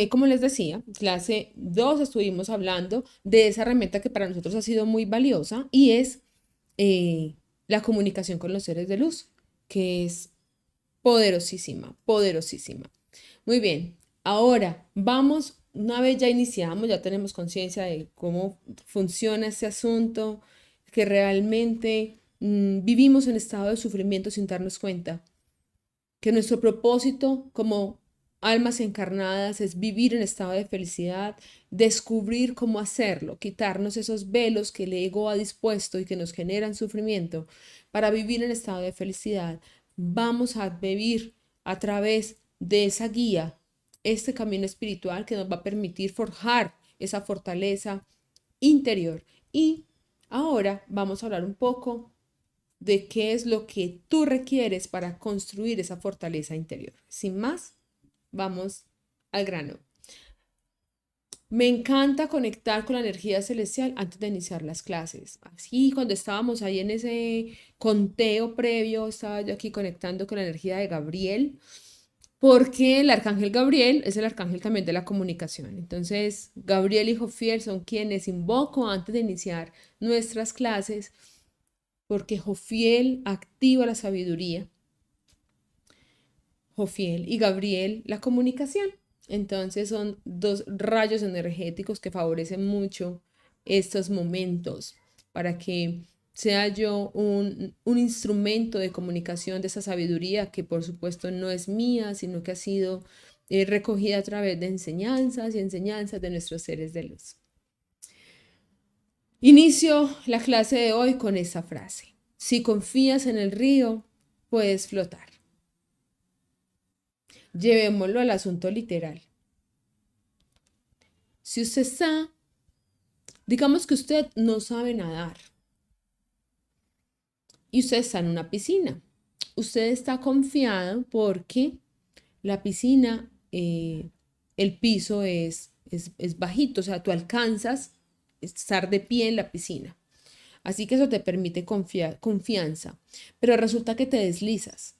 como les decía, clase 2 estuvimos hablando de esa herramienta que para nosotros ha sido muy valiosa y es eh, la comunicación con los seres de luz, que es poderosísima, poderosísima. Muy bien, ahora vamos, una vez ya iniciamos, ya tenemos conciencia de cómo funciona este asunto, que realmente vivimos en estado de sufrimiento sin darnos cuenta, que nuestro propósito como almas encarnadas es vivir en estado de felicidad, descubrir cómo hacerlo, quitarnos esos velos que el ego ha dispuesto y que nos generan sufrimiento para vivir en estado de felicidad. Vamos a vivir a través de esa guía, este camino espiritual que nos va a permitir forjar esa fortaleza interior. Y ahora vamos a hablar un poco de qué es lo que tú requieres para construir esa fortaleza interior. Sin más, vamos al grano. Me encanta conectar con la energía celestial antes de iniciar las clases. Así, cuando estábamos ahí en ese conteo previo, estaba yo aquí conectando con la energía de Gabriel, porque el arcángel Gabriel es el arcángel también de la comunicación. Entonces, Gabriel y Jofiel son quienes invoco antes de iniciar nuestras clases, porque Jofiel activa la sabiduría, Jofiel y Gabriel la comunicación. Entonces son dos rayos energéticos que favorecen mucho estos momentos para que sea yo un instrumento de comunicación de esa sabiduría que por supuesto no es mía, sino que ha sido recogida a través de enseñanzas y enseñanzas de nuestros seres de luz. Inicio la clase de hoy con esta frase. Si confías en el río, puedes flotar. Llevémoslo al asunto literal. Si usted está, digamos que usted no sabe nadar y usted está en una piscina. Usted está confiado porque la piscina, el piso es bajito, o sea, tú alcanzas estar de pie en la piscina. Así que eso te permite confianza. Pero resulta que te deslizas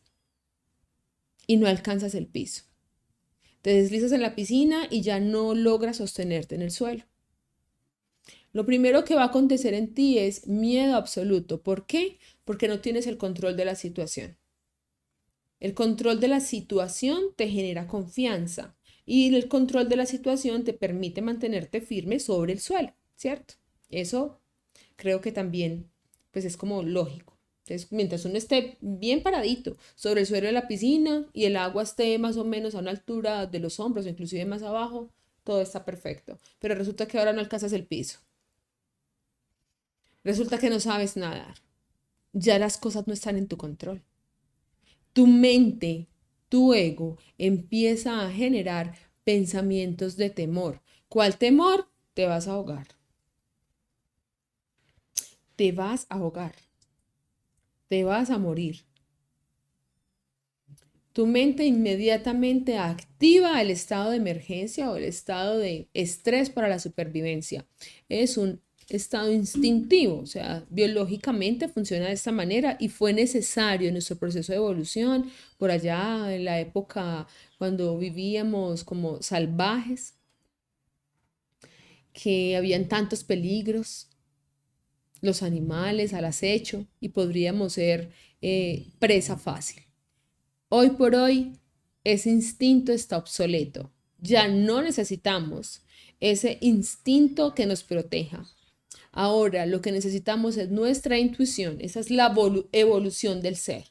y no alcanzas el piso. Te deslizas en la piscina y ya no logras sostenerte en el suelo. Lo primero que va a acontecer en ti es miedo absoluto. ¿Por qué? Porque no tienes el control de la situación. El control de la situación te genera confianza y el control de la situación te permite mantenerte firme sobre el suelo, ¿cierto? Eso creo que también pues es como lógico. Entonces, mientras uno esté bien paradito sobre el suelo de la piscina y el agua esté más o menos a una altura de los hombros, inclusive más abajo, todo está perfecto. Pero resulta que ahora no alcanzas el piso. Resulta que no sabes nadar. Ya las cosas no están en tu control. Tu mente, tu ego empieza a generar pensamientos de temor. ¿Cuál temor? Te vas a ahogar. Te vas a ahogar. Te vas a morir. Tu mente inmediatamente activa el estado de emergencia o el estado de estrés para la supervivencia. Es un estado instintivo, o sea, biológicamente funciona de esta manera y fue necesario en nuestro proceso de evolución, por allá en la época cuando vivíamos como salvajes, que habían tantos peligros, los animales al acecho y podríamos ser presa fácil. Hoy por hoy, ese instinto está obsoleto. Ya no necesitamos ese instinto que nos proteja. Ahora lo que necesitamos es nuestra intuición. Esa es la evolución del ser.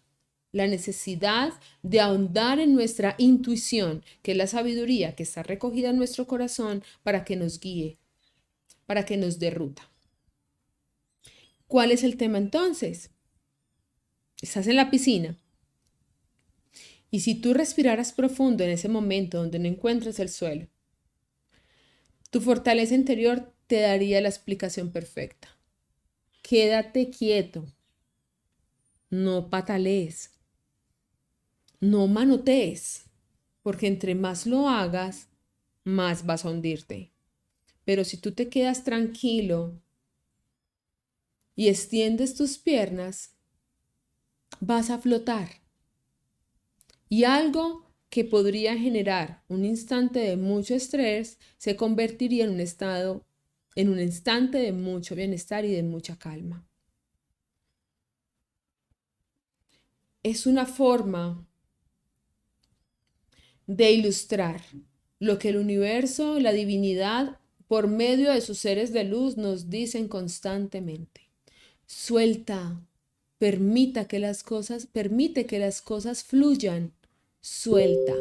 La necesidad de ahondar en nuestra intuición, que es la sabiduría que está recogida en nuestro corazón para que nos guíe, para que nos dé ruta. ¿Cuál es el tema entonces? Estás en la piscina. Y si tú respiraras profundo en ese momento donde no encuentras el suelo, tu fortaleza interior te daría la explicación perfecta. Quédate quieto, no patalees, no manotees, porque entre más lo hagas, más vas a hundirte. Pero si tú te quedas tranquilo y extiendes tus piernas, vas a flotar. Y algo que podría generar un instante de mucho estrés se convertiría en un estado, en un instante de mucho bienestar y de mucha calma. Es una forma de ilustrar lo que el universo, la divinidad, por medio de sus seres de luz nos dicen constantemente. Suelta, permite que las cosas fluyan, suelta.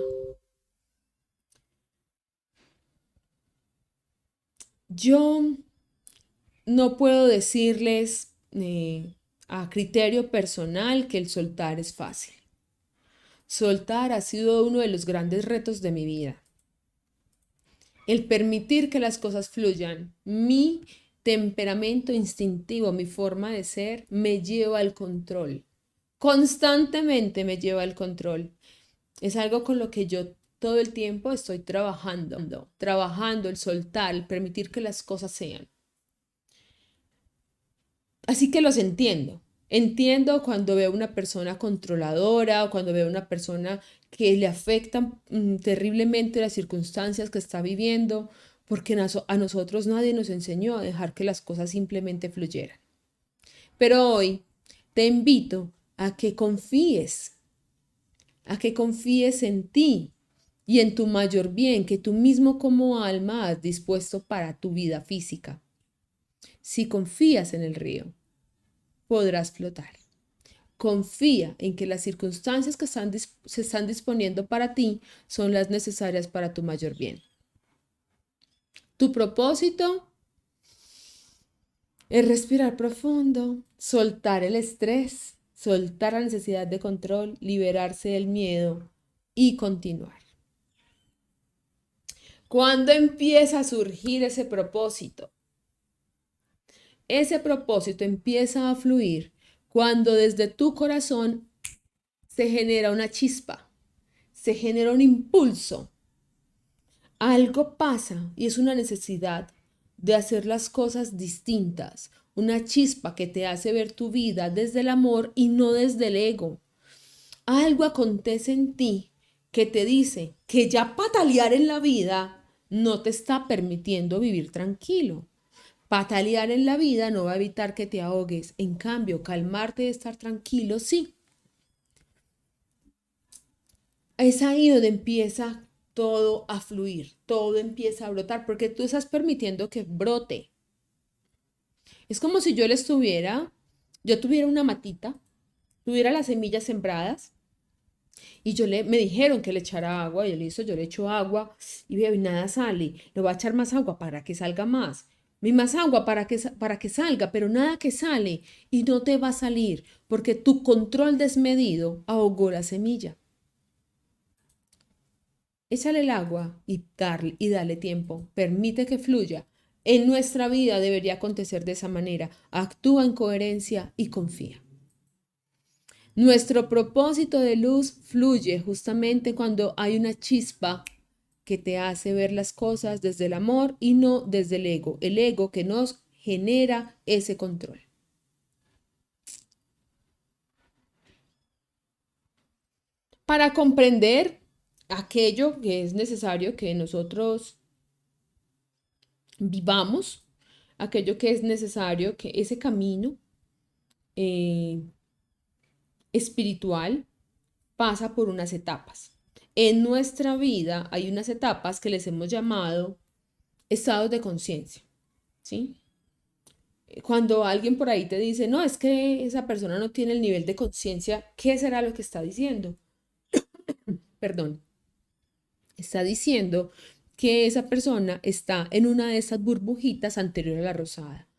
Yo no puedo decirles a criterio personal que el soltar es fácil. Soltar ha sido uno de los grandes retos de mi vida. El permitir que las cosas fluyan. Mi temperamento instintivo, mi forma de ser, me lleva al control. Constantemente me lleva al control. Es algo con lo que yo todo el tiempo estoy trabajando el soltar, el permitir que las cosas sean. Así que los entiendo. Entiendo cuando veo una persona controladora o cuando veo una persona que le afectan terriblemente las circunstancias que está viviendo, porque a nosotros nadie nos enseñó a dejar que las cosas simplemente fluyeran. Pero hoy te invito a que confíes en ti y en tu mayor bien que tú mismo como alma has dispuesto para tu vida física. Si confías en el río, podrás flotar. Confía en que las circunstancias que se están disponiendo para ti son las necesarias para tu mayor bien. Tu propósito es respirar profundo, soltar el estrés, soltar la necesidad de control, liberarse del miedo y continuar. ¿Cuándo empieza a surgir ese propósito? Ese propósito empieza a fluir cuando desde tu corazón se genera una chispa, se genera un impulso. Algo pasa y es una necesidad de hacer las cosas distintas, una chispa que te hace ver tu vida desde el amor y no desde el ego. Algo acontece en ti que te dice que ya patalear en la vida no te está permitiendo vivir tranquilo. Patalear en la vida no va a evitar que te ahogues. En cambio, calmarte y estar tranquilo, sí. Es ahí donde empieza todo a fluir, todo empieza a brotar, porque tú estás permitiendo que brote. Es como si yo tuviera una matita, tuviera las semillas sembradas y me dijeron que le echara agua, y yo le echo agua y veo y nada sale. Le voy a echar más agua para que salga más. Más agua para que salga, pero nada que sale y no te va a salir porque tu control desmedido ahogó la semilla. Échale el agua y dale tiempo. Permite que fluya. En nuestra vida debería acontecer de esa manera. Actúa en coherencia y confía. Nuestro propósito de luz fluye justamente cuando hay una chispa que te hace ver las cosas desde el amor y no desde el ego que nos genera ese control. Para comprender aquello que es necesario que nosotros vivamos, aquello que es necesario que ese camino eh, espiritual pasa por unas etapas. En nuestra vida hay unas etapas que les hemos llamado estados de conciencia, ¿sí? Cuando alguien por ahí te dice, no, es que esa persona no tiene el nivel de conciencia, ¿qué será lo que está diciendo? Perdón, está diciendo que esa persona está en una de esas burbujitas anterior a la rosada.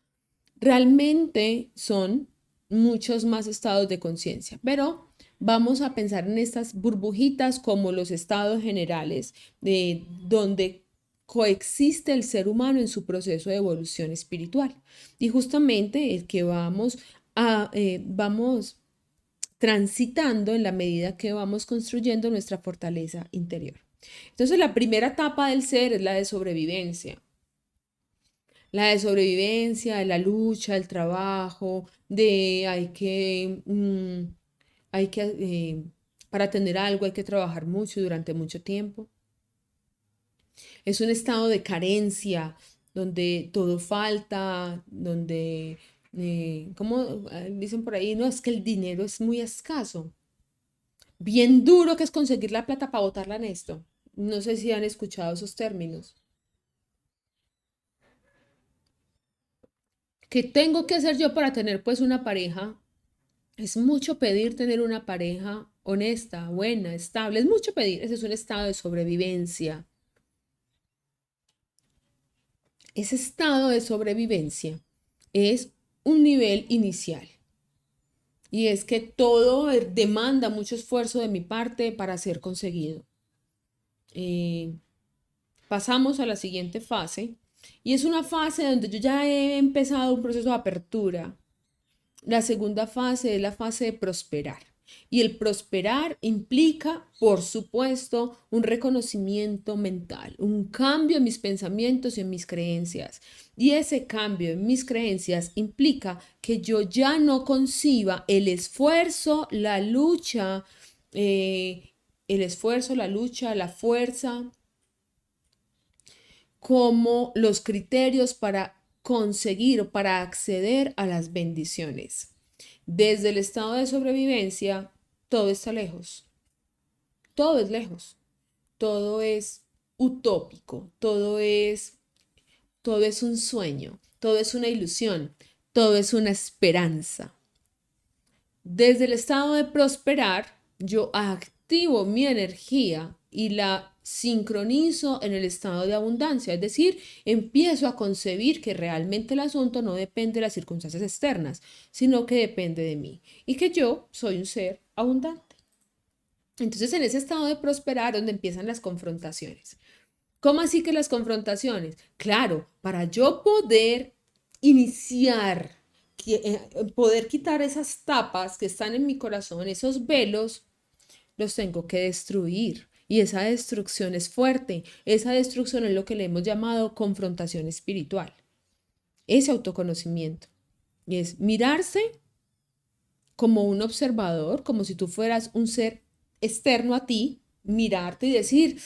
Realmente son muchos más estados de conciencia, pero vamos a pensar en estas burbujitas como los estados generales de donde coexiste el ser humano en su proceso de evolución espiritual. Y justamente el que vamos transitando en la medida que vamos construyendo nuestra fortaleza interior. Entonces, la primera etapa del ser es la de sobrevivencia. La de sobrevivencia, de la lucha, el trabajo, de hay que Para tener algo hay que trabajar mucho y durante mucho tiempo. Es un estado de carencia, donde todo falta, donde, como dicen por ahí, no, es que el dinero es muy escaso. Bien duro que es conseguir la plata para botarla en esto. No sé si han escuchado esos términos. ¿Qué tengo que hacer yo para tener pues una pareja? Es mucho pedir tener una pareja honesta, buena, estable. Es mucho pedir. Ese es un estado de sobrevivencia. Ese estado de sobrevivencia es un nivel inicial. Y es que todo demanda mucho esfuerzo de mi parte para ser conseguido. Eh, Pasamos a la siguiente fase. Y es una fase donde yo ya he empezado un proceso de apertura. La segunda fase es la fase de prosperar. Y el prosperar implica, por supuesto, un reconocimiento mental, un cambio en mis pensamientos y en mis creencias. Y ese cambio en mis creencias implica que yo ya no conciba eh, el esfuerzo, la lucha, la fuerza, como los criterios para conseguir o para acceder a las bendiciones. Desde el estado de sobrevivencia, todo está lejos, todo es lejos, todo es utópico, todo es un sueño, todo es una ilusión, todo es una esperanza. Desde el estado de prosperar, yo activo mi energía y la sincronizo en el estado de abundancia, es decir, empiezo a concebir que realmente el asunto no depende de las circunstancias externas, sino que depende de mí y que yo soy un ser abundante. Entonces, en ese estado de prosperar, donde empiezan las confrontaciones. ¿Cómo así que las confrontaciones? Claro, para yo poder iniciar, poder quitar esas tapas que están en mi corazón, esos velos, los tengo que destruir. Y esa destrucción es fuerte. Esa destrucción es lo que le hemos llamado confrontación espiritual. Ese autoconocimiento. Y es mirarse como un observador, como si tú fueras un ser externo a ti, mirarte y decir,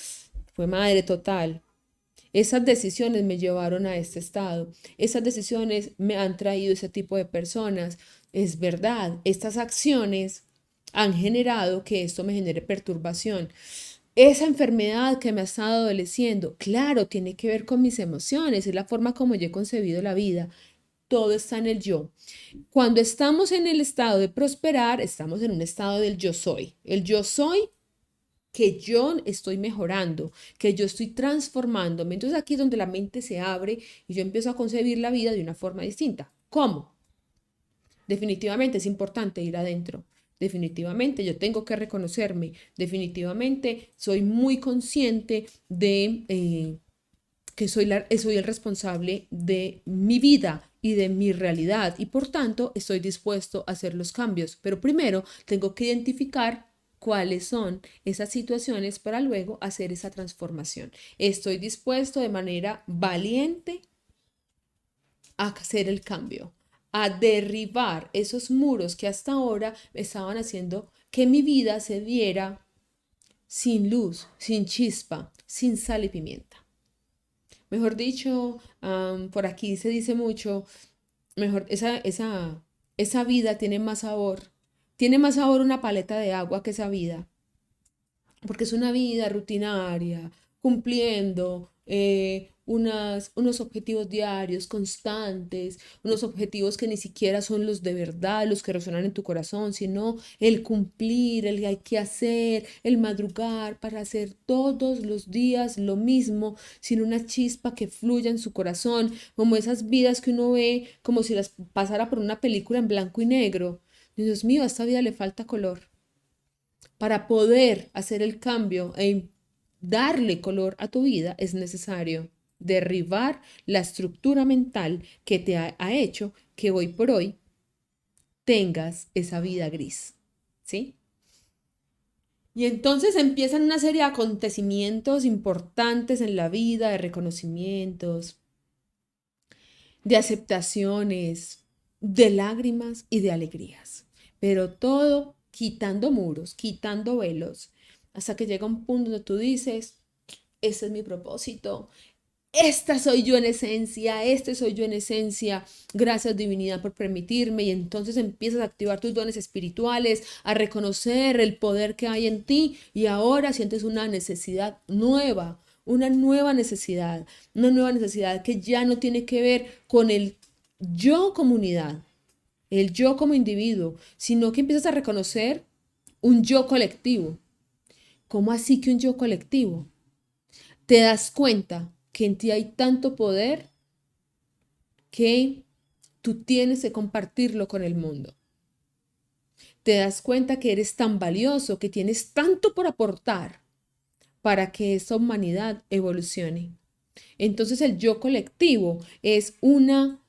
fue madre total. Esas decisiones me llevaron a este estado. Esas decisiones me han traído ese tipo de personas. Es verdad, estas acciones han generado que esto me genere perturbación. Esa enfermedad que me ha estado adoleciendo, claro, tiene que ver con mis emociones, es la forma como yo he concebido la vida. Todo está en el yo. Cuando estamos en el estado de prosperar, estamos en un estado del yo soy. El yo soy que yo estoy mejorando, que yo estoy transformándome. Entonces aquí es donde la mente se abre y yo empiezo a concebir la vida de una forma distinta. ¿Cómo? Definitivamente es importante ir adentro. Definitivamente yo tengo que reconocerme. Definitivamente soy muy consciente de que soy el responsable de mi vida y de mi realidad y por tanto estoy dispuesto a hacer los cambios. Pero primero tengo que identificar cuáles son esas situaciones para luego hacer esa transformación. Estoy dispuesto de manera valiente a hacer el cambio, a derribar esos muros que hasta ahora estaban haciendo que mi vida se viera sin luz, sin chispa, sin sal y pimienta. Mejor dicho, por aquí se dice mucho, mejor, esa vida tiene más sabor una paleta de agua que esa vida, porque es una vida rutinaria, cumpliendo unos objetivos diarios constantes, unos objetivos que ni siquiera son los de verdad, los que resuenan en tu corazón, sino el cumplir, el que hay que hacer, el madrugar para hacer todos los días lo mismo, sin una chispa que fluya en su corazón, como esas vidas que uno ve como si las pasara por una película en blanco y negro. Dios mío, a esta vida le falta color. Para poder hacer el cambio e darle color a tu vida es necesario derribar la estructura mental que te ha hecho que hoy por hoy tengas esa vida gris, ¿sí? Y entonces empiezan una serie de acontecimientos importantes en la vida, de reconocimientos, de aceptaciones, de lágrimas y de alegrías. Pero todo quitando muros, quitando velos, hasta que llega un punto donde tú dices, ese es mi propósito, esta soy yo en esencia, este soy yo en esencia. Gracias divinidad por permitirme. Y entonces empiezas a activar tus dones espirituales, a reconocer el poder que hay en ti y ahora sientes una necesidad nueva, una nueva necesidad que ya no tiene que ver con el yo comunidad, el yo como individuo, sino que empiezas a reconocer un yo colectivo. ¿Cómo así que un yo colectivo? Te das cuenta que en ti hay tanto poder que tú tienes que compartirlo con el mundo. Te das cuenta que eres tan valioso, que tienes tanto por aportar para que esta humanidad evolucione. Entonces el yo colectivo es una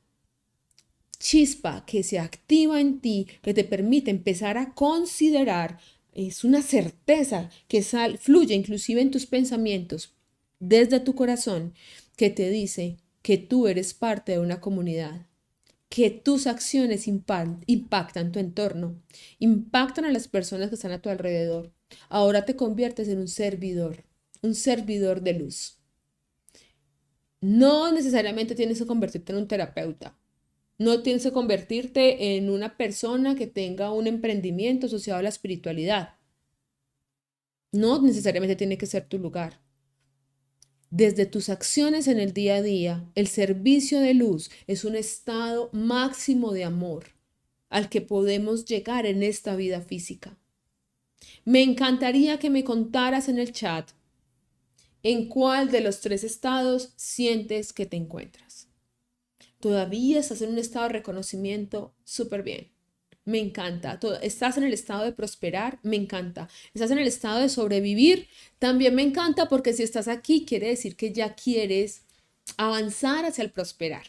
chispa que se activa en ti, que te permite empezar a considerar, es una certeza que fluye inclusive en tus pensamientos, desde tu corazón, que te dice que tú eres parte de una comunidad, que tus acciones impactan tu entorno, impactan a las personas que están a tu alrededor. Ahora te conviertes en un servidor de luz. No necesariamente tienes que convertirte en un terapeuta. No tienes que convertirte en una persona que tenga un emprendimiento asociado a la espiritualidad. No necesariamente tiene que ser tu lugar. Desde tus acciones en el día a día, el servicio de luz es un estado máximo de amor al que podemos llegar en esta vida física. Me encantaría que me contaras en el chat en cuál de los 3 estados sientes que te encuentras. Todavía estás en un estado de reconocimiento súper bien. Me encanta. Estás en el estado de prosperar, me encanta. Estás en el estado de sobrevivir, también me encanta porque si estás aquí quiere decir que ya quieres avanzar hacia el prosperar,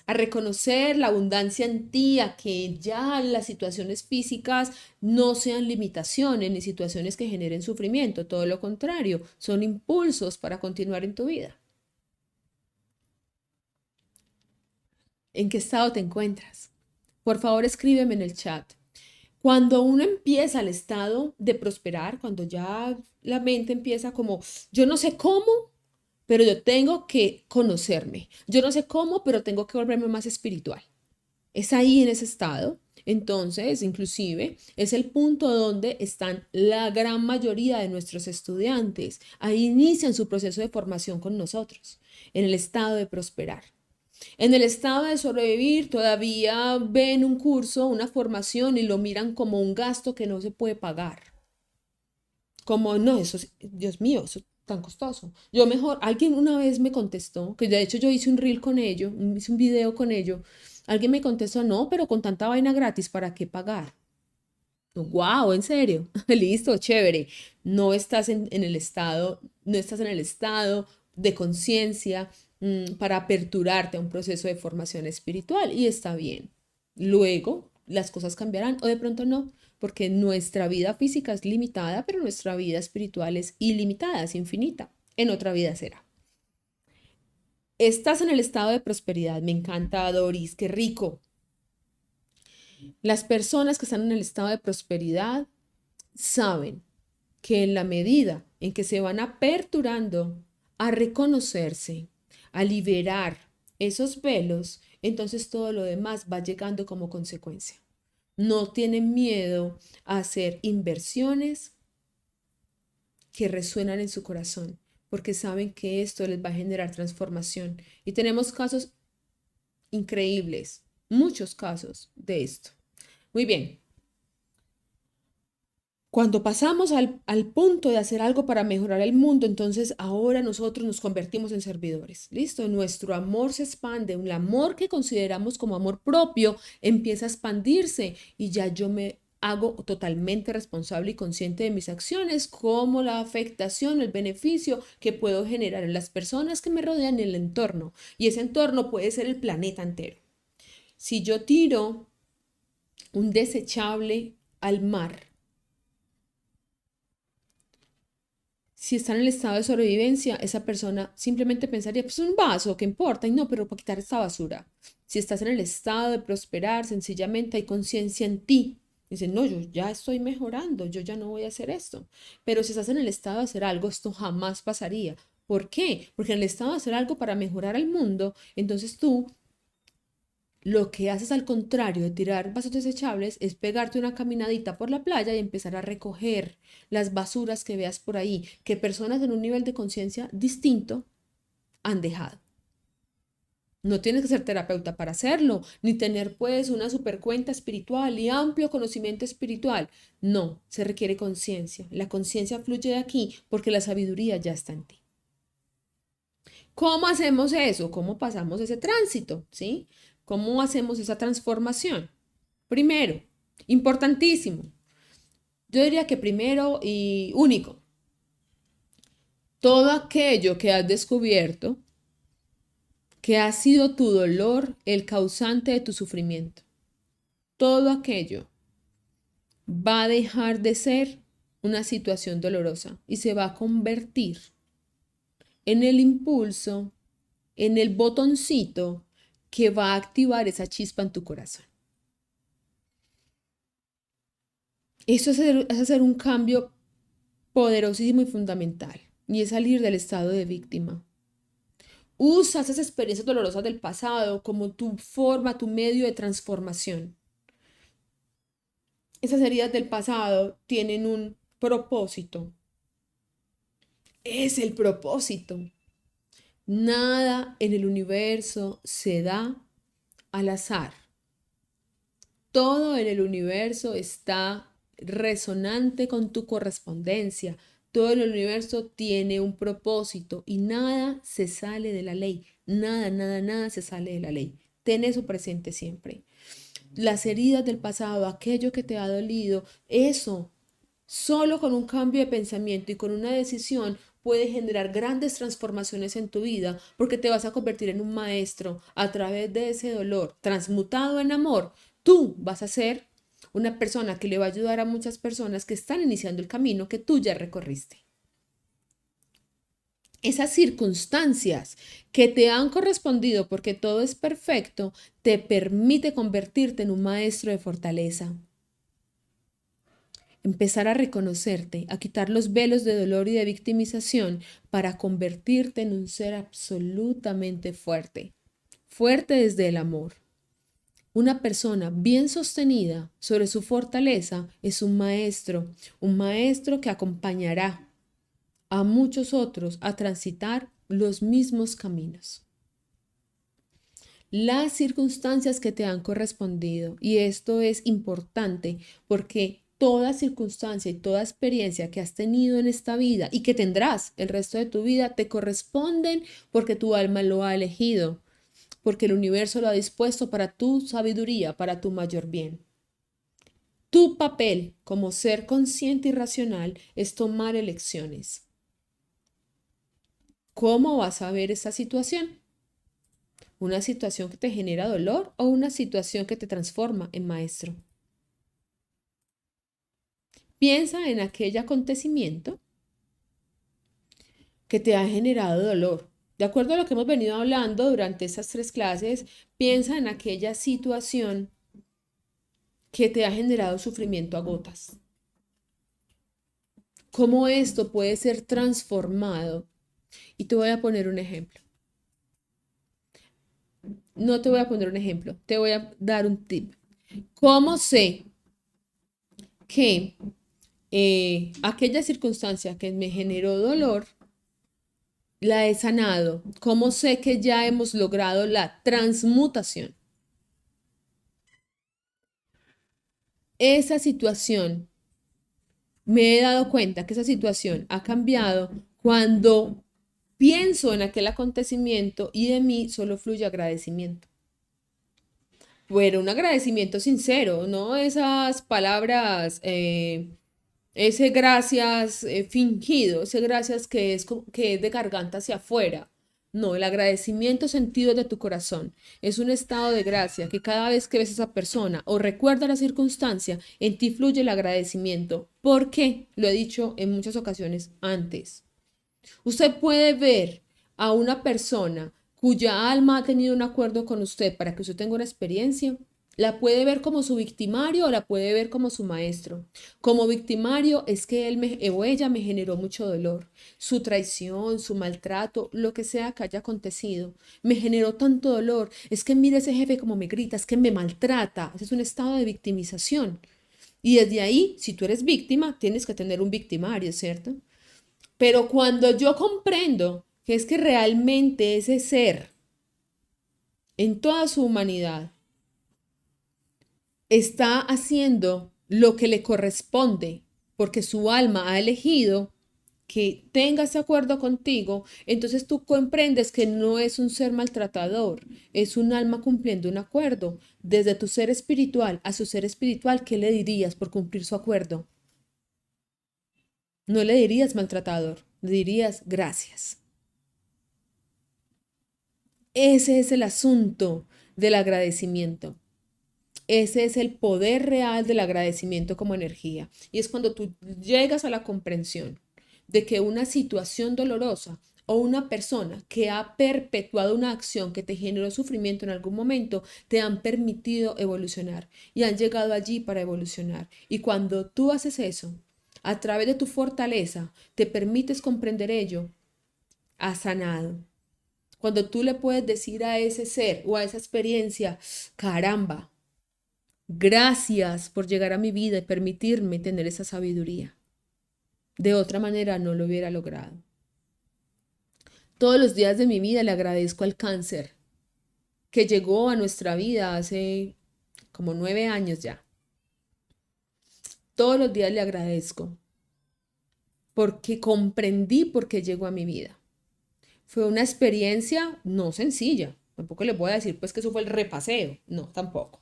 a reconocer la abundancia en ti, a que ya las situaciones físicas no sean limitaciones ni situaciones que generen sufrimiento, todo lo contrario, son impulsos para continuar en tu vida. ¿En qué estado te encuentras? Por favor, escríbeme en el chat. Cuando uno empieza el estado de prosperar, cuando ya la mente empieza como, yo no sé cómo, pero yo tengo que conocerme. Yo no sé cómo, pero tengo que volverme más espiritual. Es ahí en ese estado. Entonces, inclusive, es el punto donde están la gran mayoría de nuestros estudiantes. Ahí inician su proceso de formación con nosotros, en el estado de prosperar. En el estado de sobrevivir todavía ven un curso, una formación y lo miran como un gasto que no se puede pagar. Como, no, eso es, Dios mío, eso es tan costoso. Yo mejor, alguien una vez me contestó, que de hecho yo hice un reel con ello, hice un video con ello. Alguien me contestó, no, pero con tanta vaina gratis, ¿para qué pagar? Wow, en serio, listo, chévere. No estás en el estado, no estás en el estado de conciencia para aperturarte a un proceso de formación espiritual y está bien. Luego las cosas cambiarán o de pronto no, porque nuestra vida física es limitada, pero nuestra vida espiritual es ilimitada, es infinita. En otra vida será. Estás en el estado de prosperidad, me encanta, Doris, qué rico. Las personas que están en el estado de prosperidad saben que en la medida en que se van aperturando a reconocerse, a liberar esos velos, entonces todo lo demás va llegando como consecuencia. No tienen miedo a hacer inversiones que resuenan en su corazón, porque saben que esto les va a generar transformación. Y tenemos casos increíbles, muchos casos de esto. Muy bien. Cuando pasamos al punto de hacer algo para mejorar el mundo, entonces ahora nosotros nos convertimos en servidores. ¿Listo? Nuestro amor se expande, un amor que consideramos como amor propio empieza a expandirse y ya yo me hago totalmente responsable y consciente de mis acciones, como la afectación, el beneficio que puedo generar en las personas que me rodean y en el entorno. Y ese entorno puede ser el planeta entero. Si yo tiro un desechable al mar, si está en el estado de sobrevivencia, esa persona simplemente pensaría, pues un vaso, ¿qué importa? Y no, pero para quitar esta basura. Si estás en el estado de prosperar, sencillamente hay conciencia en ti Dicen, no, yo ya estoy mejorando, yo ya no voy a hacer esto. Pero si estás en el estado de hacer algo, esto jamás pasaría. ¿Por qué? Porque en el estado de hacer algo para mejorar el mundo, entonces tú lo que haces al contrario de tirar vasos desechables es pegarte una caminadita por la playa y empezar a recoger las basuras que veas por ahí, que personas en un nivel de conciencia distinto han dejado. No tienes que ser terapeuta para hacerlo, ni tener pues una super cuenta espiritual y amplio conocimiento espiritual. No, se requiere conciencia. La conciencia fluye de aquí porque la sabiduría ya está en ti. ¿Cómo hacemos eso? ¿Cómo pasamos ese tránsito? ¿Sí? ¿Cómo hacemos esa transformación? Primero, importantísimo. Yo diría que primero y único, todo aquello que has descubierto que ha sido tu dolor el causante de tu sufrimiento. Todo aquello va a dejar de ser una situación dolorosa y se va a convertir en el impulso, en el botoncito que va a activar esa chispa en tu corazón. Eso es hacer un cambio poderosísimo y fundamental, y es salir del estado de víctima. Usa esas experiencias dolorosas del pasado como tu forma, tu medio de transformación. Esas heridas del pasado tienen un propósito. Es el propósito. Nada en el universo se da al azar. Todo en el universo está resonante con tu correspondencia. Todo en el universo tiene un propósito y nada se sale de la ley. Nada, nada, nada se sale de la ley. Ten eso presente siempre. Las heridas del pasado, aquello que te ha dolido, eso, solo con un cambio de pensamiento y con una decisión puede generar grandes transformaciones en tu vida porque te vas a convertir en un maestro a través de ese dolor transmutado en amor. Tú vas a ser una persona que le va a ayudar a muchas personas que están iniciando el camino que tú ya recorriste. Esas circunstancias que te han correspondido porque todo es perfecto, te permite convertirte en un maestro de fortaleza. Empezar a reconocerte, a quitar los velos de dolor y de victimización para convertirte en un ser absolutamente fuerte, fuerte desde el amor. Una persona bien sostenida sobre su fortaleza es un maestro que acompañará a muchos otros a transitar los mismos caminos. Las circunstancias que te han correspondido, y esto es importante porque toda circunstancia y toda experiencia que has tenido en esta vida y que tendrás el resto de tu vida te corresponden porque tu alma lo ha elegido, porque el universo lo ha dispuesto para tu sabiduría, para tu mayor bien. Tu papel como ser consciente y racional es tomar elecciones. ¿Cómo vas a ver esa situación? ¿Una situación que te genera dolor o una situación que te transforma en maestro? Piensa en aquel acontecimiento que te ha generado dolor. De acuerdo a lo que hemos venido hablando durante estas 3 clases, piensa en aquella situación que te ha generado sufrimiento a gotas. ¿Cómo esto puede ser transformado? Y te voy a poner un ejemplo. No te voy a poner un ejemplo, te voy a dar un tip. ¿Cómo sé que aquella circunstancia que me generó dolor la he sanado? ¿Cómo sé que ya hemos logrado la transmutación? Esa situación, me he dado cuenta que esa situación ha cambiado cuando pienso en aquel acontecimiento y de mí solo fluye agradecimiento. Pero un agradecimiento sincero, no esas palabras, ese gracias fingido, ese gracias que es de garganta hacia afuera. No, el agradecimiento sentido de tu corazón es un estado de gracia que cada vez que ves a esa persona o recuerda la circunstancia, en ti fluye el agradecimiento. ¿Por qué? Lo he dicho en muchas ocasiones antes. Usted puede ver a una persona cuya alma ha tenido un acuerdo con usted para que usted tenga una experiencia La puede ver como su victimario o la puede ver como su maestro. Como victimario es que o ella me generó mucho dolor. Su traición, su maltrato, lo que sea que haya acontecido, me generó tanto dolor. Es que mira ese jefe como me grita, es que me maltrata. Ese es un estado de victimización. Y desde ahí, si tú eres víctima, tienes que tener un victimario, ¿cierto? Pero cuando yo comprendo que es que realmente ese ser, en toda su humanidad, está haciendo lo que le corresponde, porque su alma ha elegido que tenga ese acuerdo contigo, entonces tú comprendes que no es un ser maltratador, es un alma cumpliendo un acuerdo. Desde tu ser espiritual a su ser espiritual, ¿qué le dirías por cumplir su acuerdo? No le dirías maltratador, le dirías gracias. Ese es el asunto del agradecimiento. Ese es el poder real del agradecimiento como energía. Y es cuando tú llegas a la comprensión de que una situación dolorosa o una persona que ha perpetuado una acción que te generó sufrimiento en algún momento, te han permitido evolucionar y han llegado allí para evolucionar. Y cuando tú haces eso, a través de tu fortaleza, te permites comprender ello, has sanado. Cuando tú le puedes decir a ese ser o a esa experiencia, caramba, gracias por llegar a mi vida y permitirme tener esa sabiduría. De otra manera no lo hubiera logrado. Todos los días de mi vida le agradezco al cáncer que llegó a nuestra vida hace como 9 años ya. Todos los días le agradezco porque comprendí por qué llegó a mi vida. Fue una experiencia no sencilla. Tampoco le voy a decir pues que eso fue el repaseo. No, tampoco.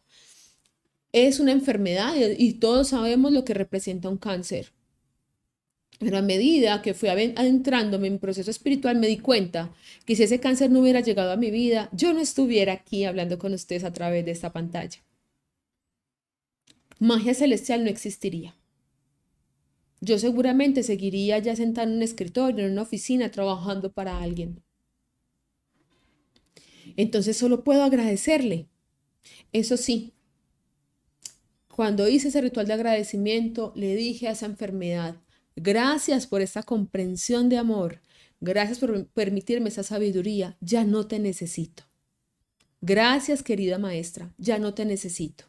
Es una enfermedad y todos sabemos lo que representa un cáncer. Pero a medida que fui adentrándome en mi proceso espiritual, me di cuenta que si ese cáncer no hubiera llegado a mi vida, yo no estuviera aquí hablando con ustedes a través de esta pantalla. Magia celestial no existiría. Yo seguramente seguiría ya sentada en un escritorio, en una oficina, trabajando para alguien. Entonces solo puedo agradecerle. Eso sí, cuando hice ese ritual de agradecimiento, le dije a esa enfermedad, gracias por esta comprensión de amor, gracias por permitirme esa sabiduría, ya no te necesito. Gracias, querida maestra, ya no te necesito.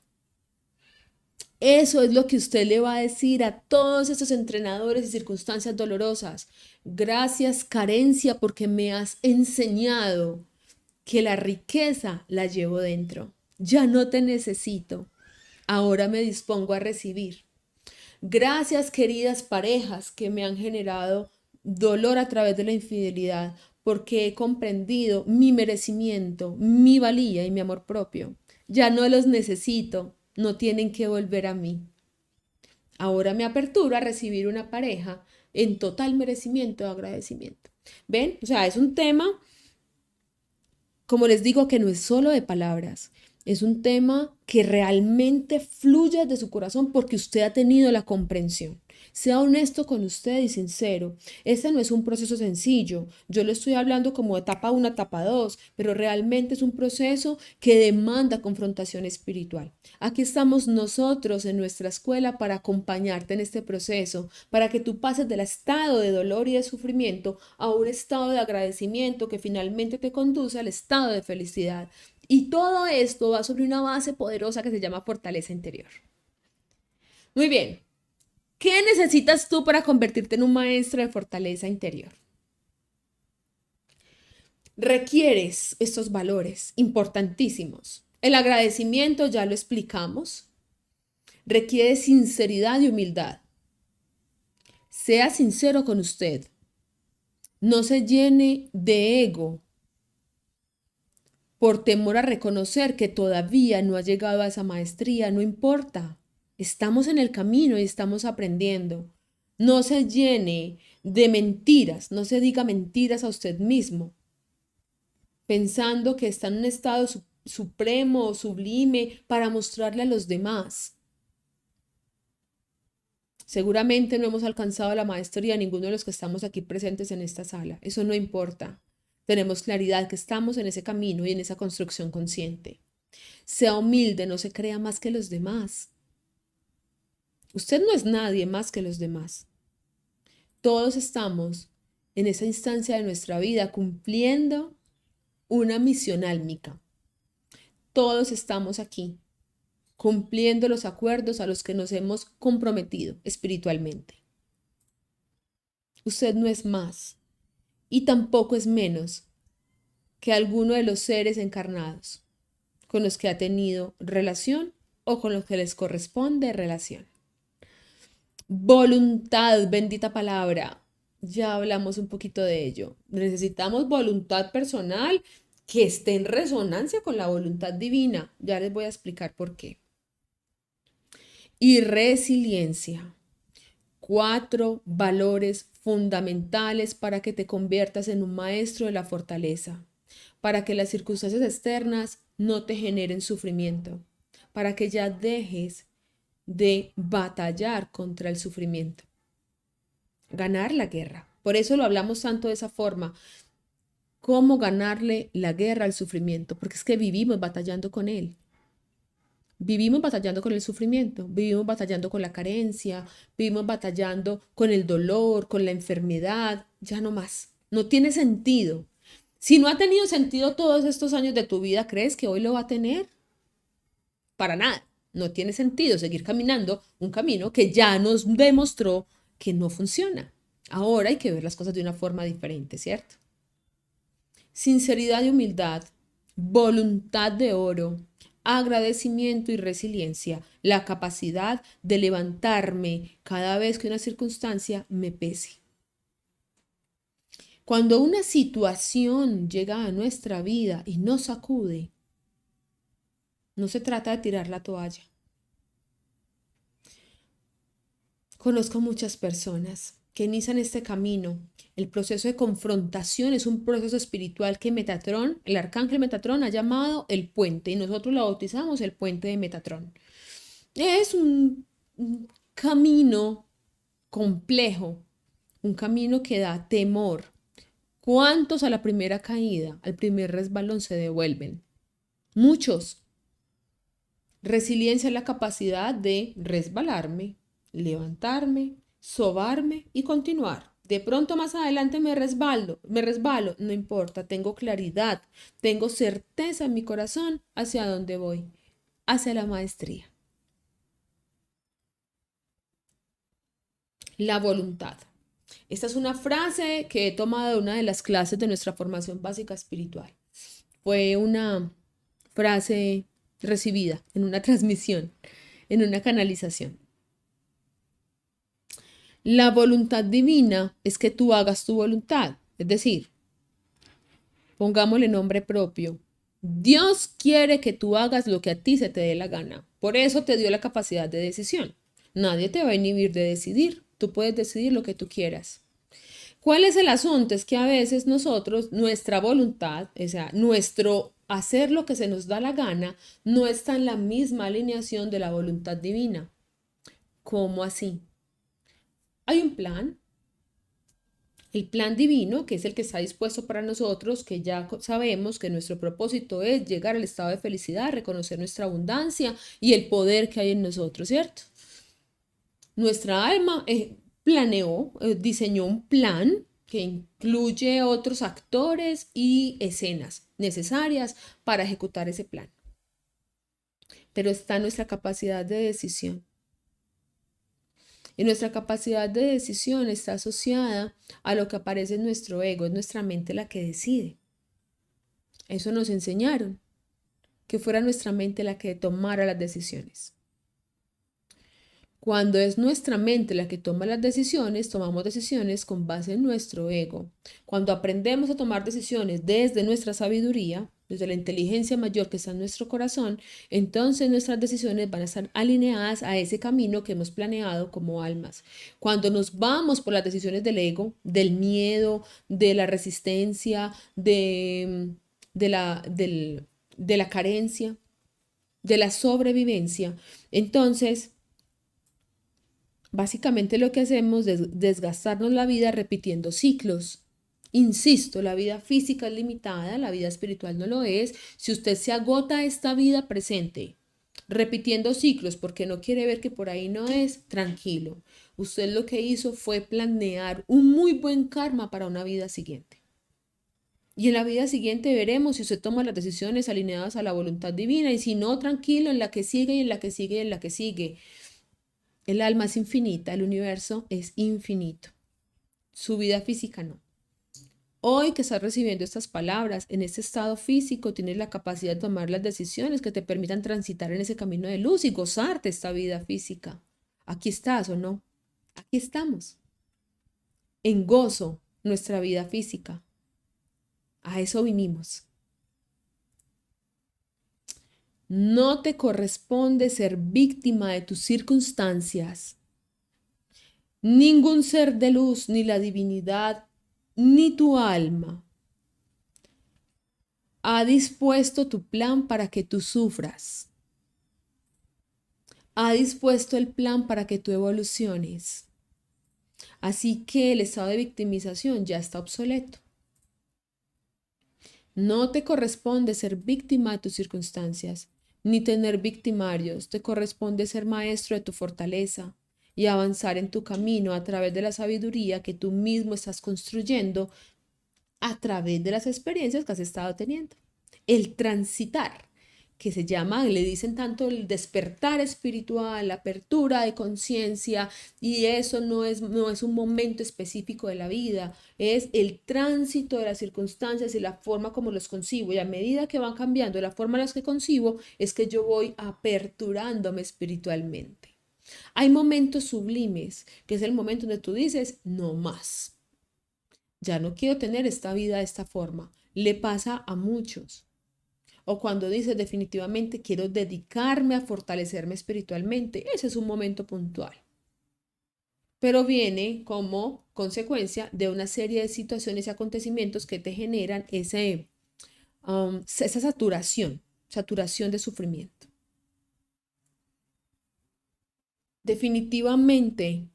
Eso es lo que usted le va a decir a todos esos entrenadores y circunstancias dolorosas. Gracias, carencia, porque me has enseñado que la riqueza la llevo dentro. Ya no te necesito. Ahora me dispongo a recibir. Gracias, queridas parejas que me han generado dolor a través de la infidelidad, porque he comprendido mi merecimiento, mi valía y mi amor propio. Ya no los necesito, no tienen que volver a mí. Ahora me apertura a recibir una pareja en total merecimiento y agradecimiento. ¿Ven? O sea, es un tema, como les digo, que no es solo de palabras. Es un tema que realmente fluye de su corazón porque usted ha tenido la comprensión. Sea honesto con usted y sincero. Este no es un proceso sencillo. Yo lo estoy hablando como etapa 1, etapa 2, pero realmente es un proceso que demanda confrontación espiritual. Aquí estamos nosotros en nuestra escuela para acompañarte en este proceso, para que tú pases del estado de dolor y de sufrimiento a un estado de agradecimiento que finalmente te conduce al estado de felicidad. Y todo esto va sobre una base poderosa que se llama fortaleza interior. Muy bien, ¿qué necesitas tú para convertirte en un maestro de fortaleza interior? Requieres estos valores importantísimos. El agradecimiento ya lo explicamos. Requiere sinceridad y humildad. Sea sincero con usted. No se llene de ego por temor a reconocer que todavía no ha llegado a esa maestría. No importa. Estamos en el camino y estamos aprendiendo. No se llene de mentiras. No se diga mentiras a usted mismo, pensando que está en un estado supremo o sublime para mostrarle a los demás. Seguramente no hemos alcanzado la maestría ninguno de los que estamos aquí presentes en esta sala. Eso no importa. Tenemos claridad que estamos en ese camino y en esa construcción consciente. Sea humilde, no se crea más que los demás. Usted no es nadie más que los demás. Todos estamos en esa instancia de nuestra vida cumpliendo una misión álmica. Todos estamos aquí cumpliendo los acuerdos a los que nos hemos comprometido espiritualmente. Usted no es más y tampoco es menos que alguno de los seres encarnados con los que ha tenido relación o con los que les corresponde relación. Voluntad, bendita palabra. Ya hablamos un poquito de ello. Necesitamos voluntad personal que esté en resonancia con la voluntad divina. Ya les voy a explicar por qué. Y resiliencia. 4 valores fundamentales para que te conviertas en un maestro de la fortaleza, para que las circunstancias externas no te generen sufrimiento, para que ya dejes de batallar contra el sufrimiento, ganar la guerra. Por eso lo hablamos tanto de esa forma, cómo ganarle la guerra al sufrimiento, porque es que vivimos batallando con él. Vivimos batallando con el sufrimiento, vivimos batallando con la carencia, vivimos batallando con el dolor, con la enfermedad, ya no más. No tiene sentido. Si no ha tenido sentido todos estos años de tu vida, ¿crees que hoy lo va a tener? Para nada. No tiene sentido seguir caminando un camino que ya nos demostró que no funciona. Ahora hay que ver las cosas de una forma diferente, ¿cierto? Sinceridad y humildad, voluntad de oro, agradecimiento y resiliencia, la capacidad de levantarme cada vez que una circunstancia me pese. Cuando una situación llega a nuestra vida y nos sacude, no se trata de tirar la toalla. Conozco muchas personas que inician este camino. El proceso de confrontación es un proceso espiritual que Metatrón, el arcángel Metatrón, ha llamado el puente y nosotros lo bautizamos el puente de Metatrón. Es un camino complejo, un camino que da temor. ¿Cuántos a la primera caída, al primer resbalón se devuelven? Muchos. Resiliencia es la capacidad de resbalarme, levantarme, sobarme y continuar. De pronto más adelante me resbalo, no importa, tengo claridad, tengo certeza en mi corazón hacia dónde voy, hacia la maestría. La voluntad. Esta es una frase que he tomado de una de las clases de nuestra formación básica espiritual. Fue una frase recibida en una transmisión, en una canalización. La voluntad divina es que tú hagas tu voluntad, es decir, pongámosle nombre propio. Dios quiere que tú hagas lo que a ti se te dé la gana. Por eso te dio la capacidad de decisión. Nadie te va a inhibir de decidir. Tú puedes decidir lo que tú quieras. ¿Cuál es el asunto? Es que a veces nosotros, nuestra voluntad, o sea, nuestro hacer lo que se nos da la gana, no está en la misma alineación de la voluntad divina. ¿Cómo así? Hay un plan, el plan divino, que es el que está dispuesto para nosotros, que ya sabemos que nuestro propósito es llegar al estado de felicidad, reconocer nuestra abundancia y el poder que hay en nosotros, ¿cierto? Nuestra alma planeó, diseñó un plan que incluye otros actores y escenas necesarias para ejecutar ese plan. Pero está nuestra capacidad de decisión. Y nuestra capacidad de decisión está asociada a lo que aparece en nuestro ego, es nuestra mente la que decide. Eso nos enseñaron, que fuera nuestra mente la que tomara las decisiones. Cuando es nuestra mente la que toma las decisiones, tomamos decisiones con base en nuestro ego. Cuando aprendemos a tomar decisiones desde nuestra sabiduría, desde la inteligencia mayor que está en nuestro corazón, entonces nuestras decisiones van a estar alineadas a ese camino que hemos planeado como almas. Cuando nos vamos por las decisiones del ego, del miedo, de la resistencia, de la carencia, de la sobrevivencia, entonces básicamente lo que hacemos es desgastarnos la vida repitiendo ciclos Insisto, la vida física es limitada, la vida espiritual no lo es. Si usted se agota esta vida presente, repitiendo ciclos porque no quiere ver que por ahí no es, tranquilo. Usted lo que hizo fue planear un muy buen karma para una vida siguiente. Y en la vida siguiente veremos si usted toma las decisiones alineadas a la voluntad divina y si no, tranquilo, en la que sigue y en la que sigue y en la que sigue. El alma es infinita, el universo es infinito. Su vida física no. Hoy que estás recibiendo estas palabras, en este estado físico, tienes la capacidad de tomar las decisiones que te permitan transitar en ese camino de luz y gozarte esta vida física. Aquí estás o no. Aquí estamos. En gozo nuestra vida física. A eso vinimos. No te corresponde ser víctima de tus circunstancias. Ningún ser de luz, ni la divinidad, ni tu alma ha dispuesto tu plan para que tú sufras. Ha dispuesto el plan para que tú evoluciones. Así que el estado de victimización ya está obsoleto. No te corresponde ser víctima de tus circunstancias, ni tener victimarios. Te corresponde ser maestro de tu fortaleza y avanzar en tu camino a través de la sabiduría que tú mismo estás construyendo a través de las experiencias que has estado teniendo. El transitar, que se llama, le dicen tanto el despertar espiritual, la apertura de conciencia, y eso no es un momento específico de la vida, es el tránsito de las circunstancias y la forma como los concibo, y a medida que van cambiando la forma en la que concibo, es que yo voy aperturándome espiritualmente. Hay momentos sublimes, que es el momento donde tú dices, no más. Ya no quiero tener esta vida de esta forma. Le pasa a muchos. O cuando dices definitivamente quiero dedicarme a fortalecerme espiritualmente. Ese es un momento puntual. Pero viene como consecuencia de una serie de situaciones y acontecimientos que te generan esa saturación de sufrimiento. Definitivamente,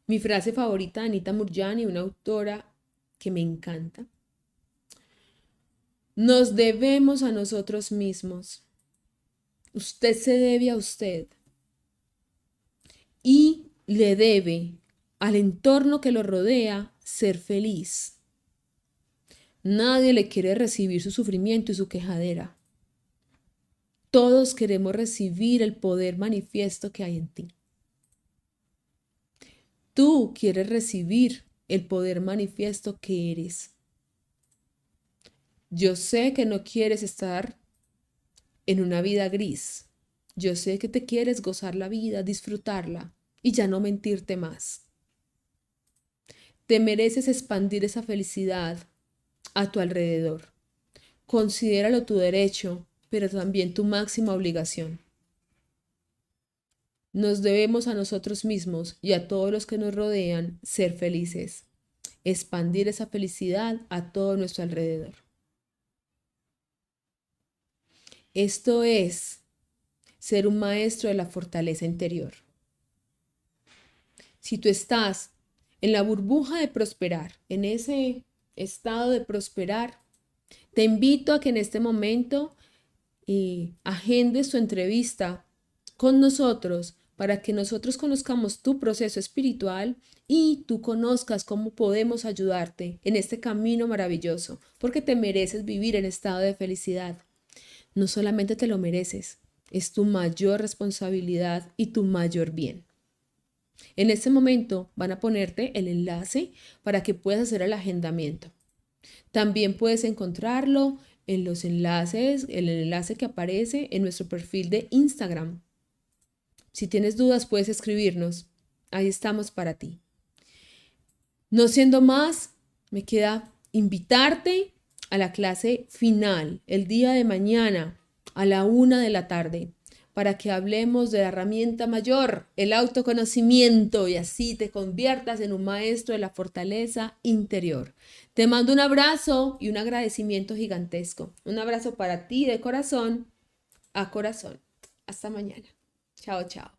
mi frase favorita de Anita Moorjani, una autora que me encanta. Nos debemos a nosotros mismos. Usted se debe a usted. Y le debe al entorno que lo rodea ser feliz. Nadie le quiere recibir su sufrimiento y su quejadera. Todos queremos recibir el poder manifiesto que hay en ti. Tú quieres recibir el poder manifiesto que eres. Yo sé que no quieres estar en una vida gris. Yo sé que te quieres gozar la vida, disfrutarla y ya no mentirte más. Te mereces expandir esa felicidad a tu alrededor. Considéralo tu derecho, pero también tu máxima obligación. Nos debemos a nosotros mismos y a todos los que nos rodean ser felices. Expandir esa felicidad a todo nuestro alrededor. Esto es ser un maestro de la fortaleza interior. Si tú estás en la burbuja de prosperar, en ese estado de prosperar, te invito a que en este momento agendes tu entrevista con nosotros para que nosotros conozcamos tu proceso espiritual y tú conozcas cómo podemos ayudarte en este camino maravilloso, porque te mereces vivir en estado de felicidad. No solamente te lo mereces, es tu mayor responsabilidad y tu mayor bien. En este momento van a ponerte el enlace para que puedas hacer el agendamiento. También puedes encontrarlo en los enlaces, el enlace que aparece en nuestro perfil de Instagram. Si tienes dudas, puedes escribirnos. Ahí estamos para ti. No siendo más, me queda invitarte a la clase final el día de mañana a la 1 de la tarde para que hablemos de la herramienta mayor, el autoconocimiento, y así te conviertas en un maestro de la fortaleza interior. Te mando un abrazo y un agradecimiento gigantesco. Un abrazo para ti de corazón a corazón. Hasta mañana. Chao, chao.